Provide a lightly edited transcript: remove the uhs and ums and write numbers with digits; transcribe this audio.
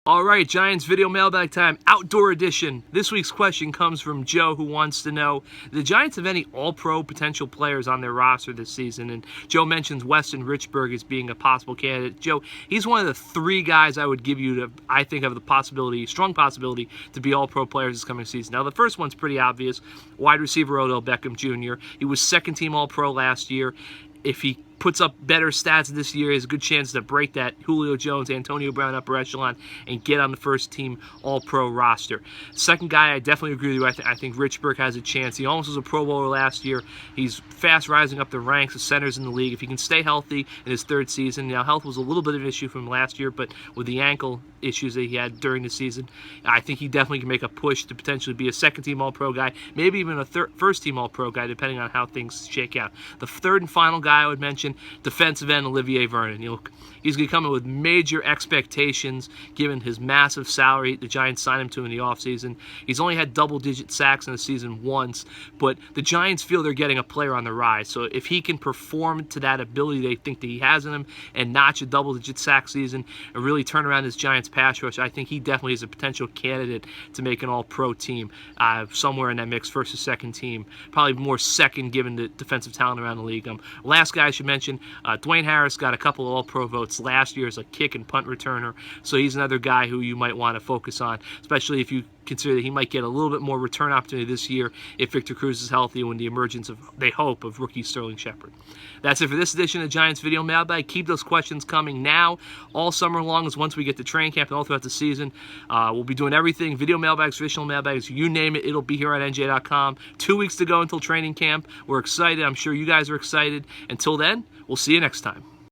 All right, Giants video mailbag time, outdoor edition. This week's question comes from Joe, who wants to know, do the Giants have any all-pro potential players on their roster this season? And Joe mentions Weston Richburg as being a possible candidate. Joe, he's one of the three guys I would give you to, I think, have the possibility, strong possibility, to be all-pro players this coming season. Now, the first one's pretty obvious. Wide receiver Odell Beckham Jr. He was second-team all-pro last year. If he puts up better stats this year, he has a good chance to break that Julio Jones, Antonio Brown upper echelon and get on the first-team All-Pro roster. Second guy, I definitely agree with you. I think Richburg has a chance. He almost was a Pro Bowler last year. He's fast rising up the ranks of centers in the league. If he can stay healthy in his third season, now health was a little bit of an issue from last year, but with the ankle issues that he had during the season, I think he definitely can make a push to potentially be a second-team All-Pro guy, maybe even a first-team All-Pro guy, depending on how things shake out. The third and final guy I would mention, defensive end Olivier Vernon. He's going to come in with major expectations given his massive salary the Giants signed him to in the offseason. He's only had double-digit sacks in the season once, but the Giants feel they're getting a player on the rise. So if he can perform to that ability they think that he has in him and notch a double-digit sack season and really turn around his Giants pass rush, I think he definitely is a potential candidate to make an all-pro team, somewhere in that mix, first or second team. Probably more second given the defensive talent around the league. Last guy I should mention, Dwayne Harris got a couple of all-pro votes last year as a kick and punt returner, so he's another guy who you might want to focus on, especially if you consider that he might get a little bit more return opportunity this year if Victor Cruz is healthy and with the emergence of, they hope, of rookie Sterling Shepard. That's it for this edition of Giants Video Mailbag. Keep those questions coming now all summer long, as once we get to training camp and all throughout the season. We'll be doing everything, video mailbags, traditional mailbags, you name it, it'll be here on NJ.com. 2 weeks to go until training camp. We're excited. I'm sure you guys are excited. Until then, we'll see you next time.